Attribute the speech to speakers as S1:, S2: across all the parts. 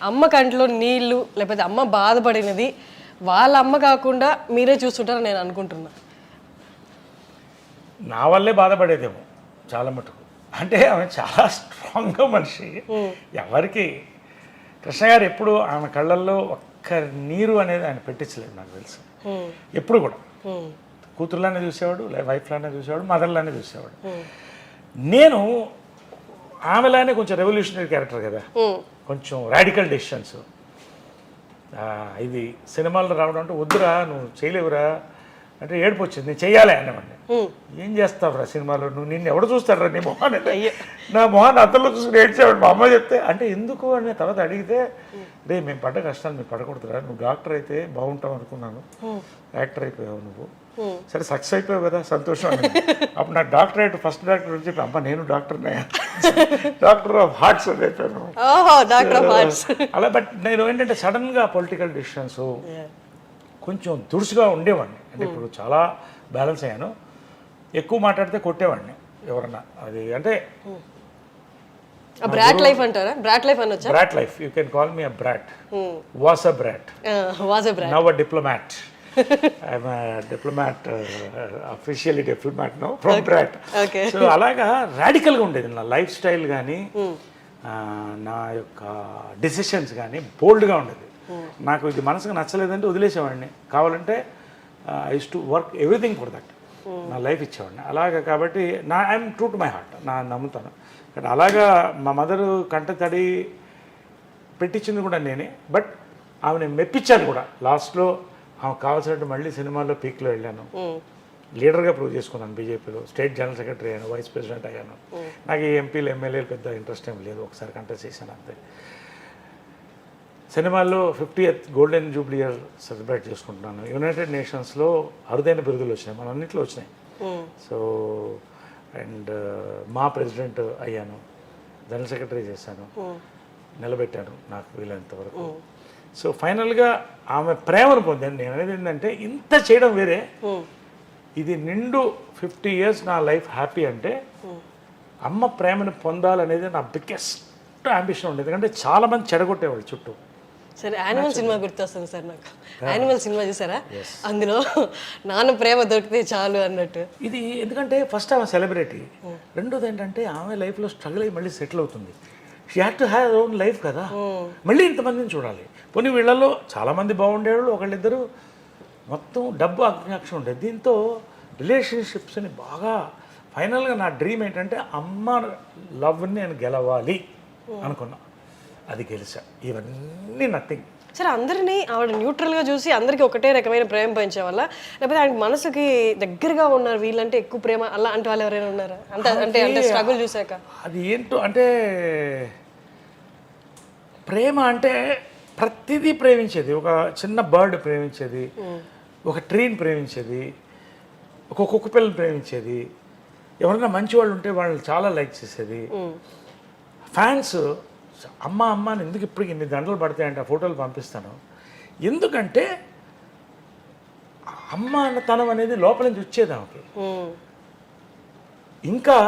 S1: అమ్మ కంట్లో నీళ్ళు లేకపోతే అమ్మ బాధపడినది వాళ్ళ అమ్మ కాకుండా మీరే చూస్తుంటారని నేను అనుకుంటున్నా.
S2: నా వల్లే బాధపడేదేమో చాలా మటుకు. అంటే ఆమె చాలా స్ట్రాంగ్గా మనిషి. ఎవరికి కృష్ణ గారు ఎప్పుడు ఆమె కళ్ళల్లో ఒక్క నీరు అనేది ఆయన పెట్టించలేదు నాకు తెలుసు. ఎప్పుడు కూడా కూతురులానే చూసేవాడు, వైఫ్లానే చూసేవాడు, మదర్లానే చూసేవాడు. నేను ఆమెలానే కొంచెం రెవల్యూషనరీ క్యారెక్టర్ కదా, కొంచెం రాడికల్ డెసిషన్స్. ఇది సినిమాల్లో రావడం అంటే వద్దురా నువ్వు చేయలేవురా అంటే ఏడుపు వచ్చింది, నేను చెయ్యాలి అన్నవాడిని. ఏం చేస్తావురా సినిమాలో, నువ్వు నిన్ను ఎవడు చూస్తాడురా నీ మొహాన్ని, నా మొహాన్ని అతల్లో చూసుకుని ఏడ్చేవాడు. మా అమ్మ చెప్తే అంటే ఎందుకు అని తర్వాత అడిగితే, రే మేము పడ్డ కష్టాలు మీరు పడకూడదురా, నువ్వు డాక్టర్ అయితే బాగుంటావు అనుకున్నాను, యాక్టర్ అయిపోయావు నువ్వు, సరే సక్సెస్ అయిపోయావు కదా సంతోషం అని. అప్పుడు నాకు డాక్టరేట్ ఫస్ట్ డాక్టర్ అని చెప్పి అమ్మ నేను డాక్టర్ డాక్టర్ ఆఫ్ హార్ట్స్ అని చెప్పాను అలా. బట్ నేను ఏంటంటే సడన్గా పొలిటికల్ డిసిషన్స్ కొంచెం దురుసుగా ఉండేవాడిని. అంటే ఇప్పుడు చాలా బ్యాలెన్స్ అయ్యాను. ఎక్కువ మాట్లాడితే కొట్టేవాడిని ఎవరన్నా. అది అంటే
S1: బ్రాట్ లైఫ్ అంటారా? బ్రాట్ లైఫ్ అనొచ్చా?
S2: Brat life, you can call me a brat. Was a brat, now a diplomat. I'm a diplomat, officially diplomat now, from Brat.
S1: Okay.
S2: So అలాగా రాడికల్గా ఉండేది నా లైఫ్ స్టైల్ కానీ, నా యొక్క డెసిషన్స్ కానీ బోల్డ్గా ఉండేది. నాకు ఇది మనసుకు నచ్చలేదంటే వదిలేసేవాడిని. కావాలంటే I use to work everything for that, నా లైఫ్ ఇచ్చేవాడిని అలాగా. కాబట్టి I'm true to my heart, నా నమ్ముతాను. కానీ అలాగా మా మదరు కంట తడి పెట్టించింది కూడా నేనే. బట్ ఆమెను మెప్పించాను కూడా. లాస్ట్లో ఆమె కావాల్సినట్టు మళ్ళీ సినిమాల్లో పీక్లో వెళ్ళాను, లీడర్గా ప్రూవ్ చేసుకున్నాను. బీజేపీలో స్టేట్ జనరల్ సెక్రటరీ అయ్యాను, వైస్ ప్రెసిడెంట్ అయ్యాను. నాకు ఈ ఎంపీలు ఎమ్మెల్యేలు పెద్ద ఇంట్రెస్ట్ ఏం లేదు, ఒకసారి కంటెస్ట్ చేశాను అంతే. సినిమాల్లో 50th golden Jubilee year celebrate చేసుకుంటున్నాను. యునైటెడ్ నేషన్స్లో అరుదైన బిరుదులు వచ్చినాయి, మన అన్నింటిలో వచ్చినాయి. సో అండ్ మా ప్రెసిడెంట్ అయ్యాను, జనరల్ సెక్రటరీ చేశాను, నిలబెట్టాను నాకు వీలైనంత వరకు. సో ఫైనల్గా ఆమె ప్రేమను పొందాను. నేను అనేది ఏంటంటే ఇంత చేయడం వేరే, ఇది నిండు 50 years నా లైఫ్ హ్యాపీ అంటే అమ్మ ప్రేమను పొందాలనేది నా బిగ్గెస్ట్ అంబిషన్ ఉండేది. ఎందుకంటే చాలామంది చెడగొట్టేవాళ్ళు చుట్టూ.
S1: సరే, యానిమల్ సినిమా గుర్తొస్తుంది సార్ నాకు. యానిమల్ సినిమా చూసారా? అందులో నాన్న ప్రేమ దొరికితే చాలు అన్నట్టు.
S2: ఇది ఎందుకంటే ఫస్ట్ ఆమె సెలబ్రిటీ, రెండోది ఏంటంటే ఆమె లైఫ్లో స్ట్రగుల్ అయ్యి మళ్ళీ సెటిల్ అవుతుంది. She had to have own life కదా, మళ్ళీ ఇంతమందిని చూడాలి. పోనీ వీళ్ళల్లో చాలామంది బాగుండేవాళ్ళు, ఒకళ్ళిద్దరు మొత్తం డబ్బు అజ్ఞాక్షం ఉండేది. దీంతో రిలేషన్షిప్స్ని బాగా ఫైనల్గా నా డ్రీమ్ ఏంటంటే అమ్మ లవ్ని నేను గెలవాలి అనుకున్నా, అది గెలిచా. ఇవన్నీ నథింగ్.
S1: సరే, అందరినీ ఆవిడ న్యూట్రల్గా చూసి అందరికీ ఒకటే రకమైన ప్రేమ పెంచే వల్ల, లేకపోతే ఆయనకి మనసుకి దగ్గరగా ఉన్నారు వీళ్ళంటే ఎక్కువ ప్రేమ అలాంటి వాళ్ళు ఎవరైనా ఉన్నారా? అంటే స్ట్రగుల్ చూసాక
S2: అది ఏంటో అంటే ప్రేమ అంటే ప్రతిదీ ప్రేమించేది. ఒక చిన్న బర్డ్ ప్రేమించేది, ఒక ట్రీని ప్రేమించేది, ఒక కుక్క పిల్లని ప్రేమించేది, ఎవరైనా మంచి వాళ్ళు ఉంటే వాళ్ళని చాలా లైక్ చేసేది. ఫ్యాన్స్ అమ్మ అమ్మ అని ఎందుకు ఇప్పటికి ఇన్ని గంటలు పడతాయంటే ఆ ఫోటోలు పంపిస్తాను. ఎందుకంటే అమ్మ అన్నతనం అనేది లోపల నుంచి వచ్చేది ఆమెకి. ఇంకా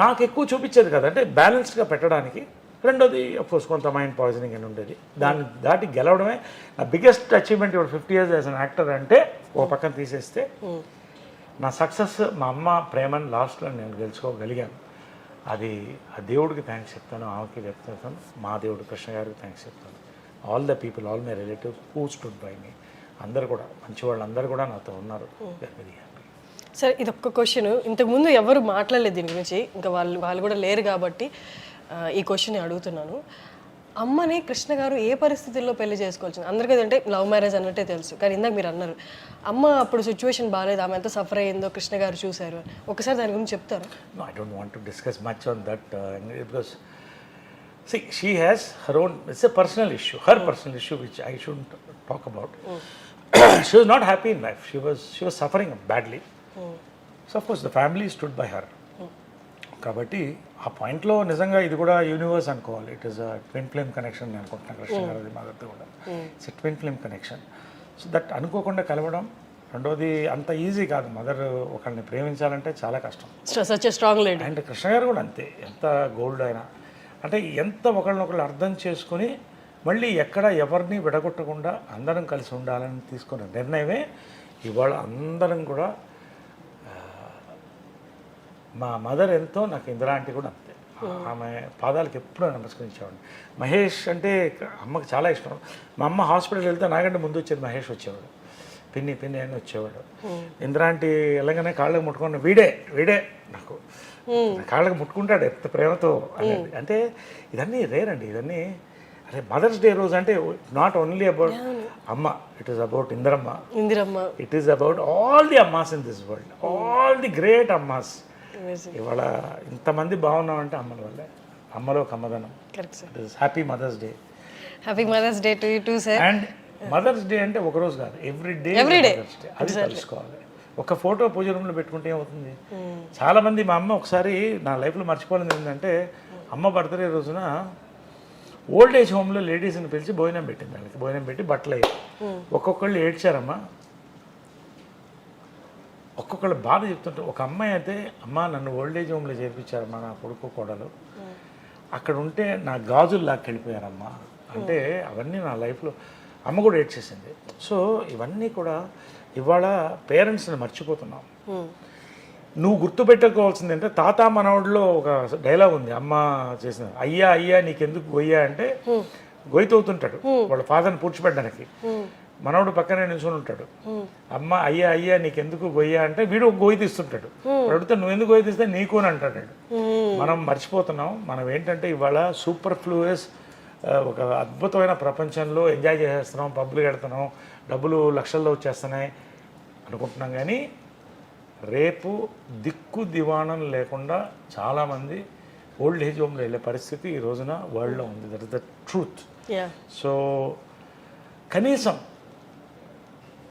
S2: నాకు ఎక్కువ చూపించేది కదా, అంటే బ్యాలెన్స్డ్గా పెట్టడానికి. రెండోది అఫ్కోర్స్ కొంత మైండ్ పాయిజనింగ్ అని ఉండేది. దాన్ని దాటి గెలవడమే నా బిగ్గెస్ట్ అచీవ్మెంట్. ఇప్పుడు 50 years యాజ్ అన్ యాక్టర్ అంటే ఒక పక్కన తీసేస్తే నా సక్సెస్ మా అమ్మ ప్రేమని లాస్ట్లో నేను గెలుచుకోగలిగాను. అది ఆ దేవుడికి థ్యాంక్స్ చెప్తాను, ఆమెకి చెప్తాను, మా దేవుడు కృష్ణ గారికి థ్యాంక్స్ చెప్తాను. All the people, all my relatives who stood by me, అందరు కూడా మంచి వాళ్ళు అందరూ కూడా నాతో ఉన్నారు. Very happy.
S1: సరే, ఇది ఒక్క క్వశ్చన్. ఇంతకుముందు ఎవరు మాట్లాడలేదు దీని గురించి, ఇంకా వాళ్ళు కూడా లేరు కాబట్టి ఈ క్వశ్చన్ అడుగుతున్నాను. అమ్మని కృష్ణ గారు ఏ పరిస్థితుల్లో పెళ్లి చేసుకోవాల్సింది? అందరికీ అంటే లవ్ మ్యారేజ్ అన్నట్టే తెలుసు, కానీ ఇందాక మీరు అన్నారు అమ్మ అప్పుడు సిచ్యువేషన్ బాగాలేదు, ఆమె ఎంత సఫర్ అయ్యిందో కృష్ణ గారు చూశారు. ఒకసారి దాని గురించి చెప్తారా?
S2: No, I don't want to discuss much on that because see, she has her own, it's a personal issue, her personal issue which I shouldn't talk about. She was not happy in life. She was suffering badly. So of course the family stood by her. కాబట్టి ఆ పాయింట్లో నిజంగా ఇది కూడా universe అనుకోవాలి. It is a twin flame connection నేను అనుకుంటున్నాను కృష్ణ గారి మదర్తో కూడా. It's a twin flame connection. So that అనుకోకుండా కలవడం. రెండోది అంత ఈజీ కాదు, మదర్ ఒకరిని ప్రేమించాలంటే చాలా కష్టం.
S1: Such a strong lady.
S2: And Krishna గారు కూడా అంతే, ఎంత గోల్డ్ అయినా అంటే ఎంత ఒకళ్ళనొకళ్ళు అర్థం చేసుకుని మళ్ళీ ఎక్కడ ఎవరిని విడగొట్టకుండా అందరం కలిసి ఉండాలని తీసుకున్న నిర్ణయమే ఇవాళ అందరం కూడా మా మదర్ ఎంతో నాకు ఇందిరా ఆంటీ కూడా అంతే. ఆమె పాదాలకు ఎప్పుడూ నమస్కరించేవాడిని. మహేష్ అంటే అమ్మకి చాలా ఇష్టం. మా అమ్మ హాస్పిటల్కి వెళ్తే నాకంటే ముందు వచ్చేది మహేష్ వచ్చేవాడు, పిన్ని పిన్ని అని వచ్చేవాడు. ఇందిరా ఆంటీ వెళ్ళగానే కాళ్ళకి ముట్టుకున్న వీడే నాకు కాళ్ళకి ముట్టుకుంటాడు ఎంత ప్రేమతో అనేది. అంటే ఇదన్నీ రేర్ అండి. ఇవన్నీ అదే మదర్స్ డే రోజు అంటే నాట్ ఓన్లీ అబౌట్ అమ్మ, it is about Indiramma, it is about all the ammas in this world, all the great ammas. ఇవాళ ఇంతమంది బాగున్నామంటే అమ్మల వల్లే, అమ్మలో ఒక అమ్మదనం. Happy mother's day.
S1: Happy mother's day to you too sir.
S2: And mother's day అంటే ఒకరోజు కాదు, ఎవ్రీ డే మదర్స్ డే. అది తెలుసుకోవాలి. ఒక ఫోటో పూజ రూమ్లో పెట్టుకుంటే ఏమవుతుంది. చాలామంది మా అమ్మ ఒకసారి నా లైఫ్లో మర్చిపోలేదు ఏంటంటే, అమ్మ బర్త్డే రోజున ఓల్డ్ ఏజ్ హోమ్లో లేడీస్ని పిలిచి భోజనం పెట్టింది. దానికి భోజనం పెట్టి బట్టలు అయ్యాయి. ఒక్కొక్కళ్ళు ఏడ్చారమ్మా, ఒక్కొక్కళ్ళు బాధ చెప్తుంటారు. ఒక అమ్మాయి అయితే, అమ్మ నన్ను ఓల్డ్ ఏజ్ హోమ్లో చేర్పించారమ్మా నా కొడుకు కోడలు, అక్కడ ఉంటే నా గాజులు లాక్కెళ్ళిపోయారమ్మా అంటే. అవన్నీ నా లైఫ్లో అమ్మ కూడా ఏడ్చేసింది. సో ఇవన్నీ కూడా ఇవాళ పేరెంట్స్ని మర్చిపోతున్నాం. నువ్వు గుర్తుపెట్టుకోవాల్సింది అంటే, తాత మనవడిలో ఒక డైలాగ్ ఉంది అమ్మ చేసిన, అయ్యా అయ్యా నీకెందుకు గొయ్యా అంటే గొయ్యతవుతుంటాడు వాళ్ళ ఫాదర్ని పూడ్చిపెట్టడానికి. మనవడు పక్కనే నిల్చొని ఉంటాడు. అమ్మ అయ్యా అయ్యా నీకెందుకు గొయ్యా అంటే వీడు ఒక గొయ్యి తీస్తుంటాడు. అడిగితే నువ్వు ఎందుకు గొయ్యి తీస్తే నీకు అని అంటాడు. మనం మర్చిపోతున్నాం. మనం ఏంటంటే ఇవాళ సూపర్ ఫ్లూయస్ ఒక అద్భుతమైన ప్రపంచంలో ఎంజాయ్ చేసేస్తున్నాం, పబ్బులు కడుతున్నాం, డబ్బులు లక్షల్లో వచ్చేస్తున్నాయి అనుకుంటున్నాం. కానీ రేపు దిక్కు దివాణం లేకుండా చాలామంది ఓల్డ్ ఏజ్ హోమ్లో వెళ్ళే పరిస్థితి ఈ రోజున వరల్డ్లో ఉంది. That is the truth. So కనీసం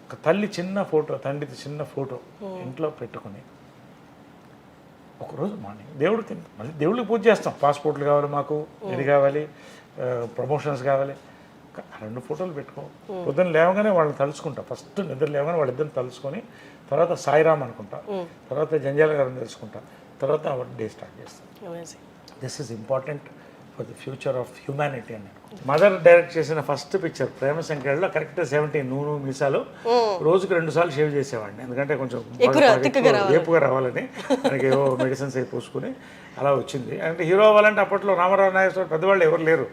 S2: ఒక తల్లి చిన్న ఫోటో, తండ్రిది చిన్న ఫోటో ఇంట్లో పెట్టుకుని ఒకరోజు మార్నింగ్ దేవుడికి, మళ్ళీ దేవుడికి పూజ చేస్తాం. పాస్పోర్ట్లు కావాలి మాకు, ఇది కావాలి, ప్రమోషన్స్ కావాలి, 2 ఫోటోలు పెట్టుకో. పొద్దున్న లేవగానే వాళ్ళని తలుచుకుంటా. ఫస్ట్ నిద్ర లేవగానే వాళ్ళిద్దరిని తలుచుకొని, తర్వాత సాయిరామ్ అనుకుంటా, తర్వాత జంజాల గారిని తెలుసుకుంటా, తర్వాత డే స్టార్ట్ చేస్తాను. This is important for the future of humanity అని. మదర్ డైరెక్ట్ చేసిన ఫస్ట్ పిక్చర్ ప్రేమ సంఖ్యలో కరెక్ట్ 17 నూనె మీసాలు రోజుకు 2 సార్లు షేవ్ చేసేవాడిని. ఎందుకంటే కొంచెం ఏపుగా రావాలని, మనకి ఏవో మెడిసిన్స్ అవి పూసుకుని అలా వచ్చింది. అంటే హీరో అవ్వాలంటే అప్పట్లో రామారావు నాగేశ్వర పెద్దవాళ్ళు ఎవరు లేరు.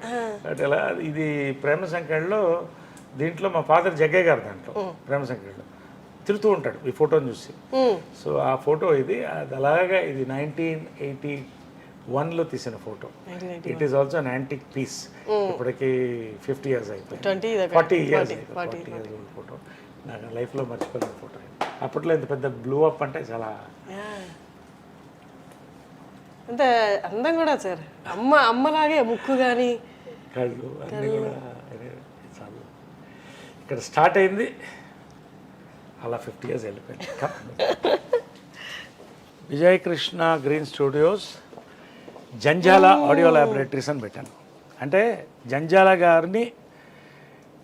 S2: అంటే ఇలా ఇది ప్రేమ సంఖ్యలో, దీంట్లో మా ఫాదర్ జగ్గయ్య గారు దాంట్లో ప్రేమ సంఖ్యలో తిరుగుతూ ఉంటాడు ఈ ఫోటోని చూసి. సో ఆ ఫోటో ఇది, అది అలాగా ఇది 1981లో తీసిన photo. It is also an antique piece. ఇప్పటికి 50 years అయిపోయింది, 40 years ఓల్డ్ ఫోటో. నాకు లైఫ్లో మర్చిపోయిన ఫోటో. అప్పట్లో ఇంత పెద్ద బ్లూ అప్ అంటే చాలా
S1: అంత అందం కూడా సార్. అమ్మలాగే ముక్కు కానీ
S2: కళ్ళు అన్నీ కూడా చాలా. ఇక్కడ స్టార్ట్ అయింది, అలా 50 years వెళ్ళిపోయింది. Vijay Krishna green studios Janjala audio laboratories అని పెట్టాను. అంటే జంజాల గారిని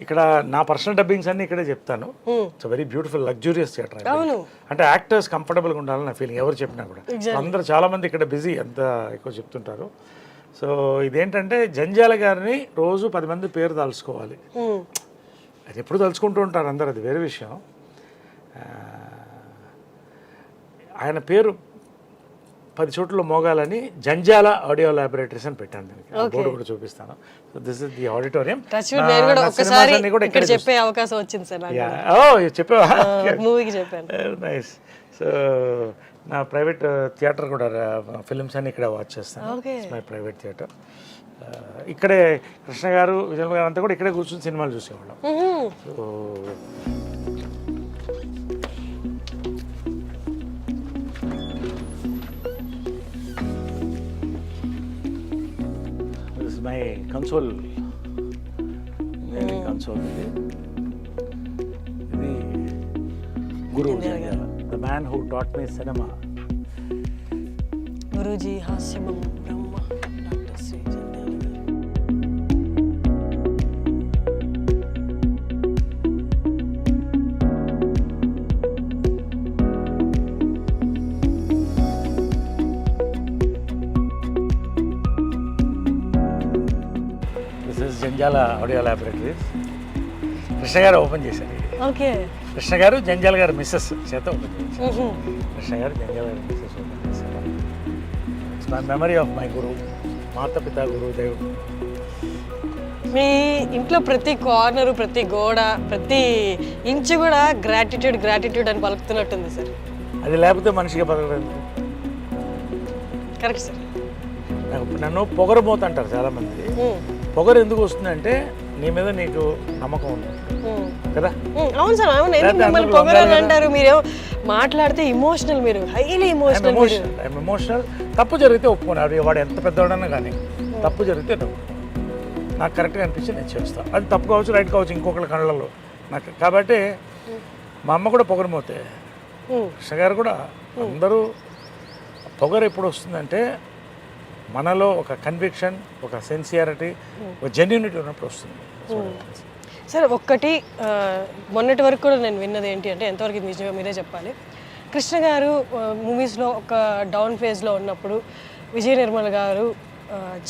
S2: ఇక్కడ నా పర్సనల్ డబ్బింగ్స్ అన్ని ఇక్కడే చెప్తాను. It's very beautiful luxurious theatre. అంటే యాక్టర్స్ కంఫర్టబుల్గా ఉండాలని నా ఫీలింగ్. ఎవరు చెప్పినా కూడా అందరూ చాలామంది ఇక్కడ బిజీ అంత ఎక్కువ చెప్తుంటారు. సో ఇదేంటంటే జంజాల గారిని రోజు 10 మంది పేరు తలుచుకోవాలి. అది ఎప్పుడు తలుచుకుంటూ ఉంటారు అందరు, అది వేరే విషయం. ఆయన పేరు 10 చోట్ల మోగాలని జంజాల ఆడియో ల్యాబొరేటరీస్ అని పెట్టాను. దీనికి బోర్డు కూడా చూపిస్తాను. So this is the auditorium.
S1: చెప్పే అవకాశం వచ్చింది సార్.
S2: చెప్పావా?
S1: మూవీకి చెప్పాను.
S2: నైస్. సో నా ప్రైవేట్ థియేటర్ కూడా, ఫిల్మ్స్ అన్ని ఇక్కడ వాచ్ చేస్తాను. My private theatre. ఇక్కడే కృష్ణ గారు, విజయ్ గారు అంతా కూడా ఇక్కడే కూర్చొని సినిమాలు చూసేవాళ్ళం. సో మై కన్సోల్, కన్సోల్ ఇది గురు Jandhyala, the man who taught me cinema.
S1: గురూజీ హాస్యమం బ్రహ్మ డాక్టర్ శ్రీ జంజాల గారు.
S2: జంజాల ఆడియో ల్యాబొరేటరీస్ కృష్ణ గారు ఓపెన్ చేశారు.
S1: ఓకే.
S2: కృష్ణ గారు జంజాల గారు మిస్సెస్ చేత ఓపెన్ చేశారు. కృష్ణ గారు జంజాల గారు మిస్సెస్ ఓపెన్ చేశారు. It's my memory of my guru, మాతపిత గురుదేవ్.
S1: మీ ఇంట్లో ప్రతి కార్నరు, ప్రతి గోడ, ప్రతి ఇంచు కూడా గ్రాటిట్యూడ్ అని పలుకుతున్నట్టుంది సార్.
S2: అది లేకపోతే మనిషిగా బతకలేదు.
S1: Correct sir.
S2: నన్ను పొగరబోతు అంటారు చాలామంది. పొగరు ఎందుకు వస్తుందంటే నీ మీద నీకు నమ్మకం ఉంది కదా.
S1: అవును సార్, అవును. ఎందుకు మిమ్మల్ని పొగరని అంటారు? మీరు మాట్లాడితే ఇమోషనల్, మీరు హైలీ
S2: ఎమోషనల్. తప్పు జరిగితే ఒప్పుకోను. వాడు ఎంత పెద్దవాడన్నా కానీ తప్పు జరిగితే నాకు కరెక్ట్గా అనిపించి నేను చేస్తాను. అది తప్పు కావచ్చు, రైట్ కావచ్చు, ఇంకొకరి కళ్ళల్లో నాకు. కాబట్టి మా అమ్మ కూడా పొగరమోతే, కృష్ణ గారు కూడా. అందరూ పొగరు ఎప్పుడు వస్తుందంటే మనలో ఒక కన్విక్షన్, ఒక సిన్సియారిటీ, ఒక జెన్యూనిటీ ఉన్నప్పుడు వస్తుంది.
S1: సార్ ఒక్కటి మొన్నటి వరకు కూడా నేను విన్నది ఏంటి అంటే, ఎంతవరకు ఇది నిజంగా మీరే చెప్పాలి. కృష్ణ గారు మూవీస్లో ఒక డౌన్ ఫేజ్లో ఉన్నప్పుడు విజయ నిర్మల్ గారు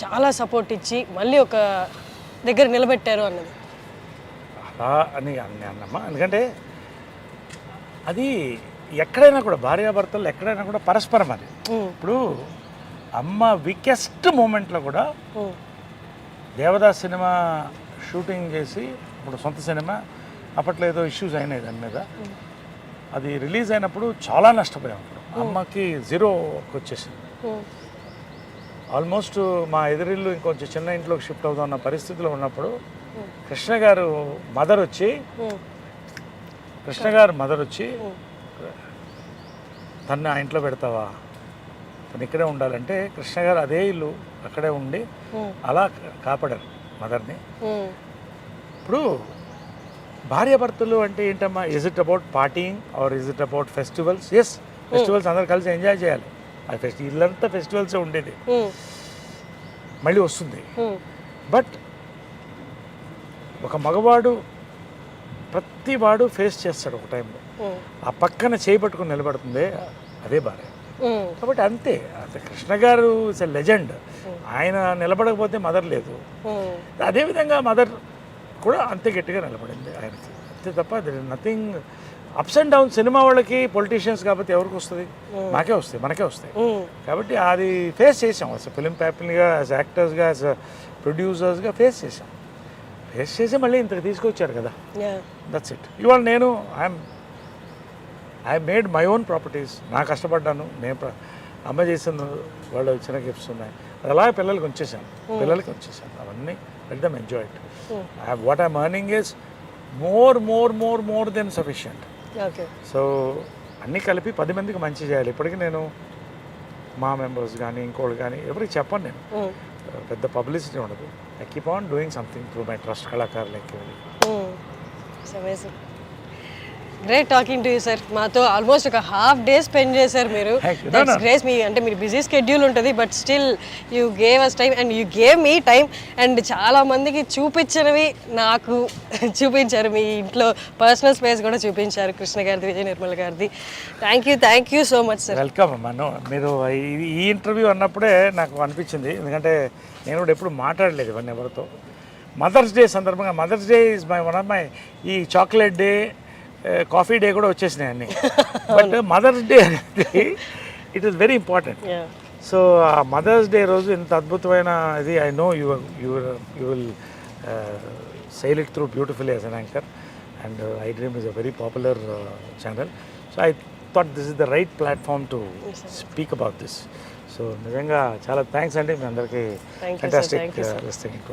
S1: చాలా సపోర్ట్ ఇచ్చి మళ్ళీ ఒక దగ్గర నిలబెట్టారు అన్నది.
S2: అలా అని అన్నమ్మా. ఎందుకంటే అది ఎక్కడైనా కూడా భార్యాభర్తలు ఎక్కడైనా కూడా పరస్పరం. అది ఇప్పుడు అమ్మ వీకెస్ట్ మూమెంట్లో కూడా దేవదాస్ సినిమా షూటింగ్ చేసి, ఇప్పుడు సొంత సినిమా, అప్పట్లో ఏదో ఇష్యూస్ అయినాయి దాని మీద. అది రిలీజ్ అయినప్పుడు చాలా నష్టపోయాం. అప్పుడు అమ్మకి జీరోకి వచ్చేసింది. ఆల్మోస్ట్ మా ఎదురిల్లు ఇంకొంచెం చిన్న ఇంట్లోకి షిఫ్ట్ అవుతా ఉన్న పరిస్థితిలో ఉన్నప్పుడు కృష్ణ గారు మదర్ వచ్చి తను ఆ ఇంట్లో పెడతావా, తను ఇక్కడే ఉండాలంటే కృష్ణ గారు అదే ఇల్లు అక్కడే ఉండి అలా కాపాడారు మదర్ని. ఇప్పుడు భార్యాభర్తలు అంటే ఏంటమ్మా? Is it about partying or is it about festivals? Yes, festivals అందరు కలిసి ఎంజాయ్ చేయాలి. అది ఇల్లంతా ఫెస్టివల్సే ఉండేది, మళ్ళీ వస్తుంది. బట్ ఒక మగవాడు ప్రతి వాడు ఫేస్ చేస్తాడు ఒక టైంలో. ఆ పక్కన చేపట్టుకుని నిలబడుతుంది, అదే భార్య. కాబట్టి అంతే. కృష్ణ గారు ఇస్ ఎ లెజెండ్. ఆయన నిలబడకపోతే మదర్ లేదు. అదేవిధంగా మదర్ కూడా అంతే గట్టిగా నిలబడింది ఆయనకి, అంతే తప్ప there is nothing. Ups and down cinema వాళ్ళకి, పొలిటీషియన్స్ కాబట్టి ఎవరికి వస్తుంది? మాకే వస్తాయి, మనకే వస్తాయి. కాబట్టి అది ఫేస్ చేసాం. యాజ్ ఫిలిం ఫ్యామిలీగా, యాజ్ యాక్టర్స్గా, యాజ్ ప్రొడ్యూసర్స్గా ఫేస్ చేసి మళ్ళీ ఇంతకు తీసుకొచ్చారు కదా. That's it. ఇవాళ నేను I made my own properties. నా కష్టపడ్డాను, నేను అమ్మ చేసిన వాళ్ళు ఇచ్చిన గిఫ్ట్స్ ఉన్నాయి, అది అలాగే పిల్లలకి ఉంచేసాను. అవన్నీ let them enjoy it. What I'm earning is more than sufficient. So అన్నీ కలిపి 10 మందికి మంచి చేయాలి. ఇప్పటికీ నేను మా మెంబర్స్ కానీ ఇంకోళ్ళు కానీ ఎవరికి చెప్పను. నేను పెద్ద పబ్లిసిటీ ఉండదు. I keep on doing something through my trust కళాకారులకి.
S1: Great talking to you sir. మాతో ఆల్మోస్ట్ ఒక హాఫ్ డే స్పెండ్ చేశారు మీరు. That's great. అంటే మీరు బిజీ స్కెడ్యూల్ ఉంటుంది, but still you gave us time and you gave me time. And చాలా మందికి చూపించినవి నాకు చూపించారు. మీ ఇంట్లో పర్సనల్ స్పేస్ కూడా చూపించారు, కృష్ణ గారిది, విజయ నిర్మల్ గారిది. Thank you so much sir.
S2: Welcome అమ్మా. మీరు ఈ ఇంటర్వ్యూ అన్నప్పుడే నాకు అనిపించింది, ఎందుకంటే నేను కూడా ఎప్పుడు మాట్లాడలేదు ఇవన్నీ ఎవరితో. మదర్స్ డే సందర్భంగా, mother's day is one of my, ఈ చాక్లెట్ డే, కాఫీ డే కూడా వచ్చేసినాయి అన్నీ. బట్ మదర్స్ డే అనేది it is very important. So ఆ మదర్స్ డే రోజు ఇంత అద్భుతమైన ఇది, I know you will sail it through beautifully as an anchor, and iDream is a very popular channel. So I thought this is the right platform to speak about this. So నిజంగా చాలా thanks అండి మీ అందరికీ. Fantastic listing.